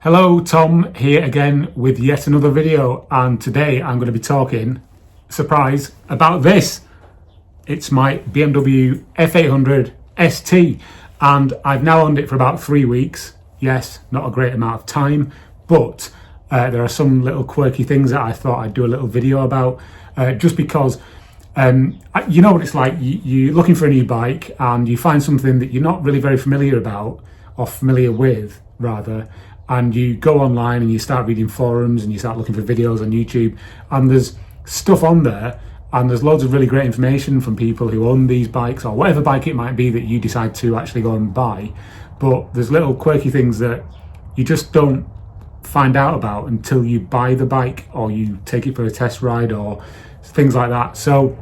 Hello, Tom here again with yet another video, and today I'm going to be talking, surprise, about this. It's my BMW F800 ST, and I've now owned it for about 3 weeks. Yes, not a great amount of time, but there are some little quirky things that I thought I'd do a little video about, just because you know what it's like. You're looking for a new bike and you find something that you're not really very familiar about, or familiar with rather, and you go online and you start reading forums and you start looking for videos on YouTube, and there's stuff on there and there's loads of really great information from people who own these bikes, or whatever bike it might be that you decide to actually go and buy. But there's little quirky things that you just don't find out about until you buy the bike or you take it for a test ride or things like that. So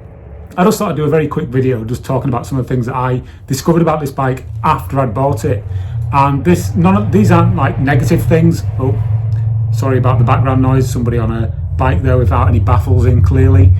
I just thought I'd do a very quick video just talking about some of the things that I discovered about this bike after I'd bought it. And these aren't like negative things. Oh, sorry about the background noise. Somebody on a bike there without any baffles in, clearly,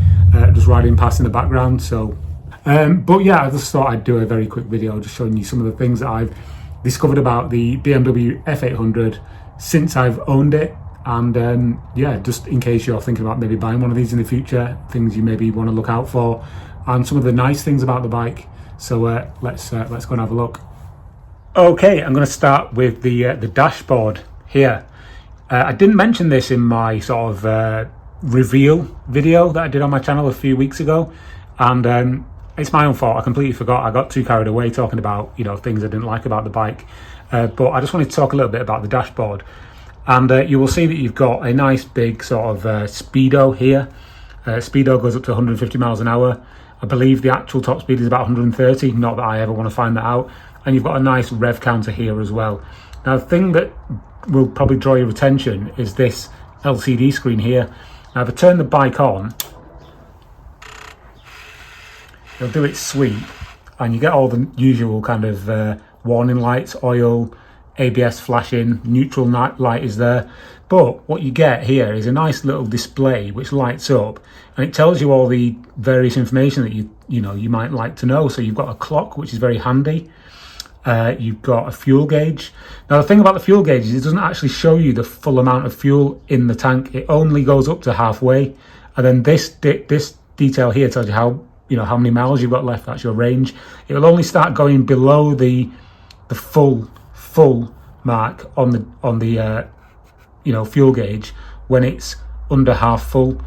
just riding past in the background. So, but yeah, I just thought I'd do a very quick video just showing you some of the things that I've discovered about the BMW F800 since I've owned it. And yeah, just in case you're thinking about maybe buying one of these in the future, things you maybe want to look out for, and some of the nice things about the bike. So let's go and have a look. Okay, I'm going to start with the dashboard here. I didn't mention this in my sort of reveal video that I did on my channel a few weeks ago, and it's my own fault. I completely forgot. I got too carried away talking about, you know, things I didn't like about the bike. But I just wanted to talk a little bit about the dashboard. And you will see that you've got a nice big sort of speedo here. Speedo goes up to 150 miles an hour. I believe the actual top speed is about 130, not that I ever want to find that out. And you've got a nice rev counter here as well. Now, the thing that will probably draw your attention is this LCD screen here. Now, if I turn the bike on, it'll do its sweep, and you get all the usual kind of warning lights, oil, ABS flashing, neutral light is there. But what you get here is a nice little display which lights up, and it tells you all the various information that you might like to know. So you've got a clock, which is very handy. You've got a fuel gauge. Now, the thing about the fuel gauge is it doesn't actually show you the full amount of fuel in the tank. It only goes up to halfway, and then this detail here tells you how many miles you've got left. That's your range. It will only start going below the full mark on the fuel gauge when it's under half full.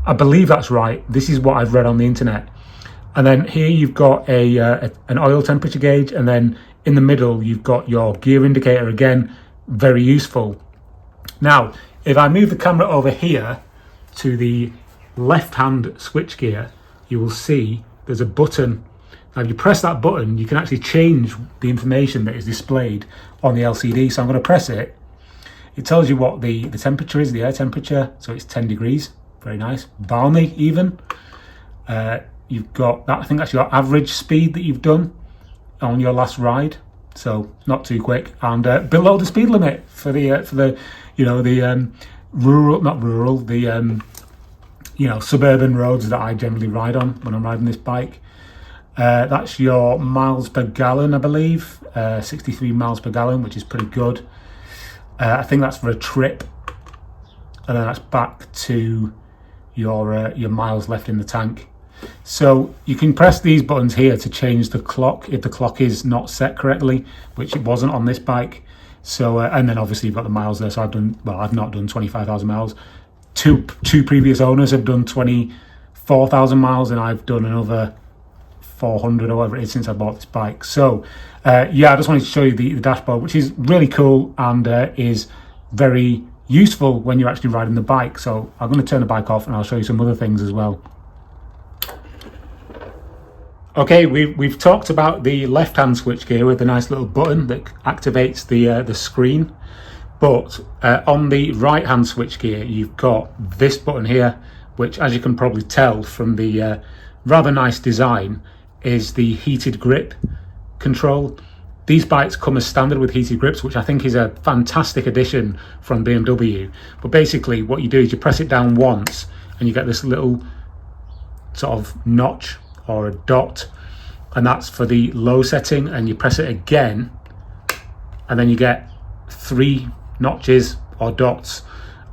I believe that's right. This is what I've read on the internet. And then here you've got an oil temperature gauge, and then in the middle you've got your gear indicator, again, very useful. Now, if I move the camera over here to the left-hand switch gear, you will see there's a button. Now, if you press that button, you can actually change the information that is displayed on the LCD. So I'm going to press it. It tells you what the temperature is, the air temperature. So it's 10 degrees, very nice, balmy even. You've got that. I think that's your average speed that you've done on your last ride, so not too quick, and below the speed limit for the suburban roads that I generally ride on when I'm riding this bike. That's your miles per gallon, I believe, 63 miles per gallon, which is pretty good. I think that's for a trip, and then that's back to your miles left in the tank. So you can press these buttons here to change the clock if the clock is not set correctly, which it wasn't on this bike. So and then obviously you've got the miles there. So I've not done 25,000 miles. Two previous owners have done 24,000 miles, and I've done another 400 or whatever it is since I bought this bike. So yeah, I just wanted to show you the dashboard, which is really cool and is very useful when you're actually riding the bike. So I'm going to turn the bike off and I'll show you some other things as well. Okay, we've talked about the left-hand switchgear with the nice little button that activates the screen, but on the right-hand switchgear you've got this button here, which, as you can probably tell from the rather nice design, is the heated grip control. These bikes come as standard with heated grips, which I think is a fantastic addition from BMW. But basically what you do is you press it down once and you get this little sort of notch or a dot, and that's for the low setting, and you press it again and then you get three notches or dots,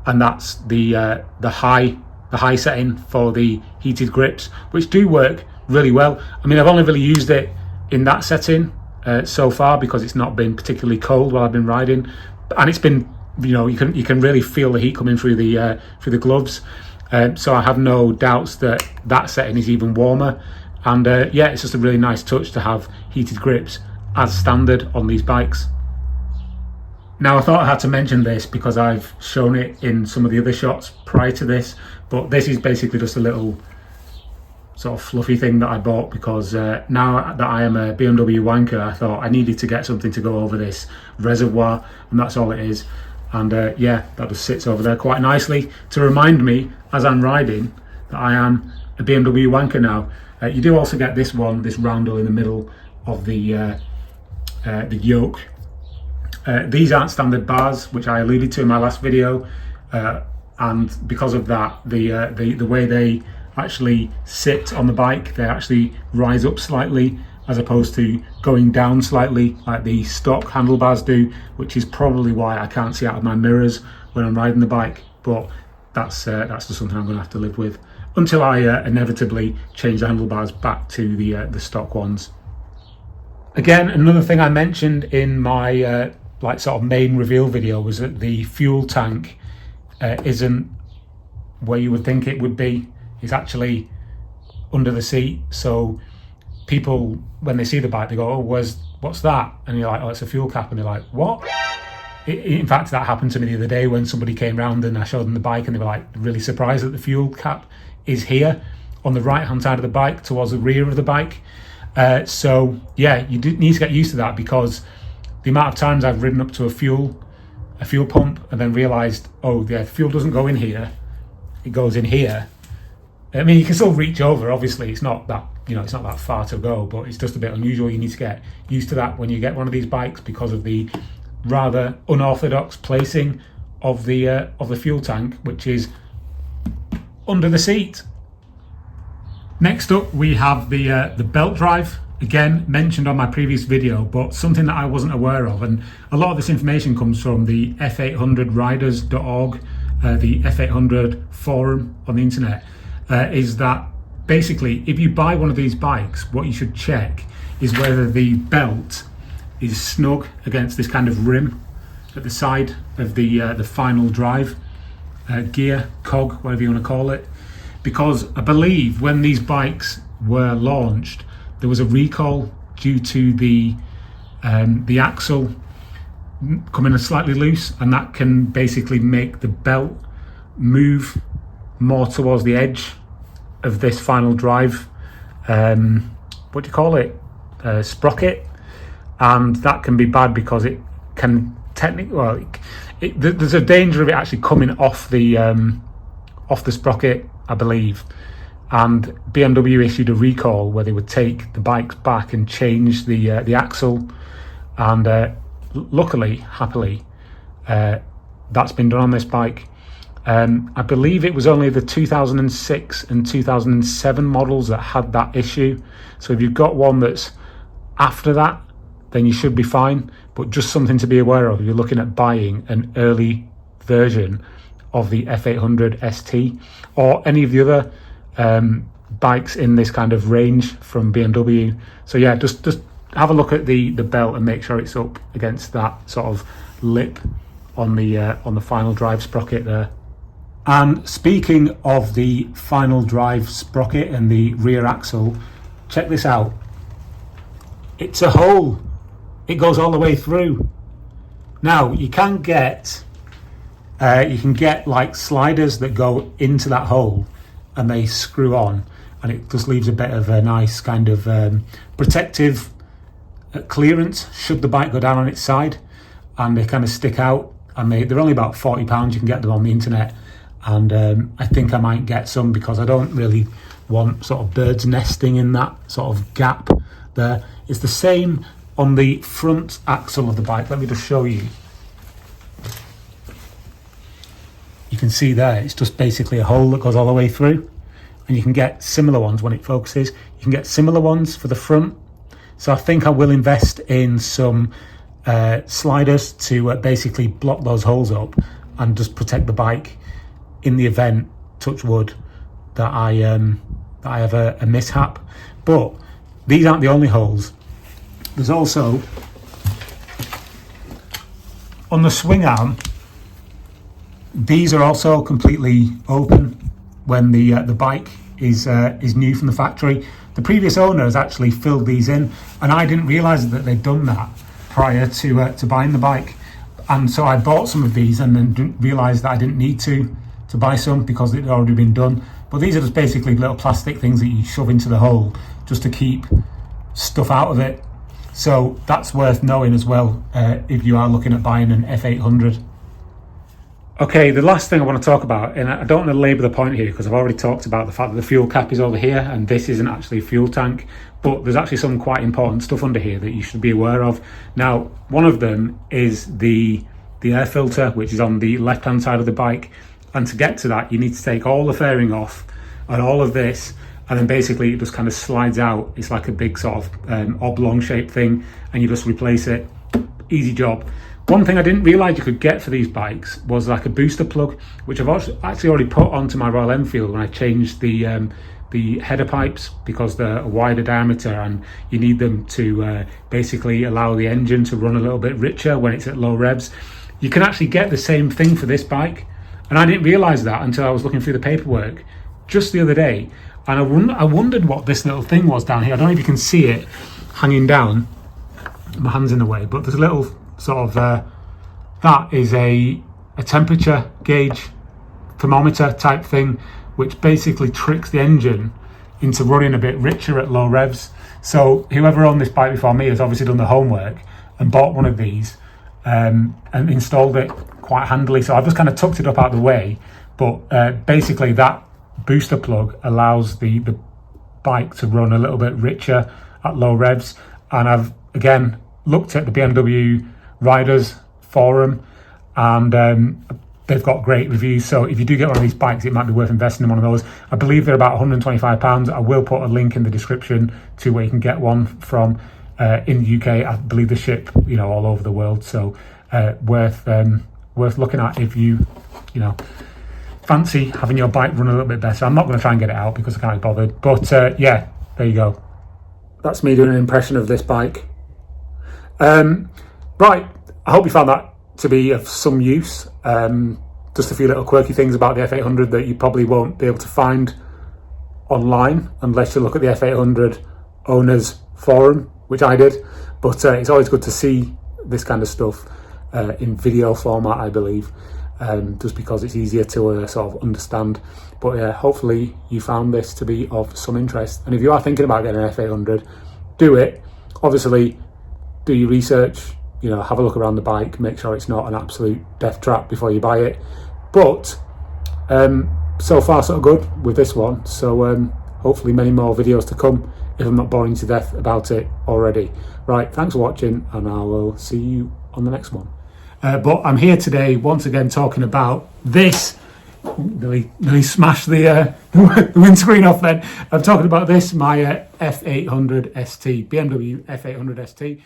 and that's the high setting for the heated grips, which do work really well. I mean, I've only really used it in that setting so far because it's not been particularly cold while I've been riding, and it's been, you know, you can really feel the heat coming through the gloves. So I have no doubts that that setting is even warmer, and yeah, it's just a really nice touch to have heated grips as standard on these bikes. Now, I thought I had to mention this because I've shown it in some of the other shots prior to this, but this is basically just a little sort of fluffy thing that I bought because now that I am a BMW wanker, I thought I needed to get something to go over this reservoir, and that's all it is. And yeah, that just sits over there quite nicely to remind me as I'm riding that I am a BMW wanker now. You do also get this one, this roundel in the middle of the yoke. These aren't standard bars, which I alluded to in my last video, and because of that, the way they actually sit on the bike, they actually rise up slightly as opposed to going down slightly like the stock handlebars do, which is probably why I can't see out of my mirrors when I'm riding the bike. But that's just something I'm going to have to live with until I inevitably change the handlebars back to the stock ones. Again, another thing I mentioned in my like sort of main reveal video was that the fuel tank isn't where you would think it would be. It's actually under the seat, so people, when they see the bike, they go, oh, what's that? And you're like, oh, it's a fuel cap. And they're like, what? In fact, that happened to me the other day when somebody came round and I showed them the bike, and they were like really surprised that the fuel cap is here on the right hand side of the bike towards the rear of the bike. So yeah, you do need to get used to that, because the amount of times I've ridden up to a fuel pump and then realised, oh yeah, fuel doesn't go in here, it goes in here. I mean, you can still reach over, obviously, it's not that, you know, it's not that far to go, but it's just a bit unusual. You need to get used to that when you get one of these bikes because of the rather unorthodox placing of the fuel tank, which is under the seat. Next up, we have the belt drive. Again, mentioned on my previous video, but something that I wasn't aware of, and a lot of this information comes from the F800riders.org, the F800 forum on the internet, is that basically if you buy one of these bikes, what you should check is whether the belt is snug against this kind of rim at the side of the final drive gear, cog, whatever you want to call it, because I believe when these bikes were launched, there was a recall due to the axle coming slightly loose, and that can basically make the belt move more towards the edge of this final drive, what do you call it, sprocket, and that can be bad because it can technically, well, there's a danger of it actually coming off the sprocket, I believe. And BMW issued a recall where they would take the bikes back and change the axle, and luckily, happily, that's been done on this bike. I believe it was only the 2006 and 2007 models that had that issue. So if you've got one that's after that, then you should be fine. But just something to be aware of if you're looking at buying an early version of the F800ST or any of the other bikes in this kind of range from BMW. So yeah, just have a look at the belt and make sure it's up against that sort of lip on the final drive sprocket there. And speaking of the final drive sprocket and the rear axle, check this out. It's a hole. It goes all the way through. Now you can get like sliders that go into that hole and they screw on, and it just leaves a bit of a nice kind of protective clearance should the bike go down on its side, and they kind of stick out, and they're only about £40. You can get them on the internet, and I think I might get some because I don't really want sort of birds nesting in that sort of gap there. It's the same on the front axle of the bike. Let me just show you. You can see there, it's just basically a hole that goes all the way through, and you can get similar ones when it focuses. You can get similar ones for the front. So I think I will invest in some sliders to basically block those holes up and just protect the bike in the event, touch wood, that I have a mishap. But these aren't the only holes. There's also on the swing arm. These are also completely open when the bike is new from the factory. The previous owner has actually filled these in, and I didn't realise that they'd done that prior to buying the bike. And so I bought some of these and then didn't realise that I didn't need to buy some because it had already been done. But these are just basically little plastic things that you shove into the hole just to keep stuff out of it. So that's worth knowing as well if you are looking at buying an F800. Okay, the last thing I want to talk about, and I don't want to labour the point here because I've already talked about the fact that the fuel cap is over here and this isn't actually a fuel tank, but there's actually some quite important stuff under here that you should be aware of. Now, one of them is the air filter, which is on the left hand side of the bike, and to get to that you need to take all the fairing off and all of this, and then basically it just kind of slides out. It's like a big sort of oblong shaped thing, and you just replace it. Easy job. One thing I didn't realise you could get for these bikes was like a booster plug, which I've actually already put onto my Royal Enfield when I changed the header pipes, because they're a wider diameter and you need them to basically allow the engine to run a little bit richer when it's at low revs. You can actually get the same thing for this bike, and I didn't realise that until I was looking through the paperwork just the other day, and I wondered what this little thing was down here. I don't know if you can see it hanging down. My hand's in the way, but there's a little sort of that is a temperature gauge thermometer type thing, which basically tricks the engine into running a bit richer at low revs. So whoever owned this bike before me has obviously done the homework and bought one of these and installed it quite handily. So I've just kind of tucked it up out of the way, but basically that booster plug allows the bike to run a little bit richer at low revs. And I've again looked at the BMW riders forum, and they've got great reviews. So if you do get one of these bikes, it might be worth investing in one of those. I believe they're about £125. I will put a link in the description to where you can get one from in the UK. I believe they ship all over the world, so worth looking at if you fancy having your bike run a little bit better. I'm not going to try and get it out because I can't be bothered, but yeah, there you go. That's me doing an impression of this bike. Right, I hope you found that to be of some use. Just a few little quirky things about the F800 that you probably won't be able to find online unless you look at the F800 owners forum, which I did. But it's always good to see this kind of stuff in video format, I believe, just because it's easier to sort of understand. But hopefully you found this to be of some interest. And if you are thinking about getting an F800, do it. Obviously, do your research, have a look around the bike, make sure it's not an absolute death trap before you buy it. But so far so good with this one, so hopefully many more videos to come if I'm not boring you to death about it already. Right, thanks for watching, and I will see you on the next one. But I'm here today once again talking about this. Nearly smashed the windscreen off then. I'm talking about this, my F800 ST, BMW F800 ST.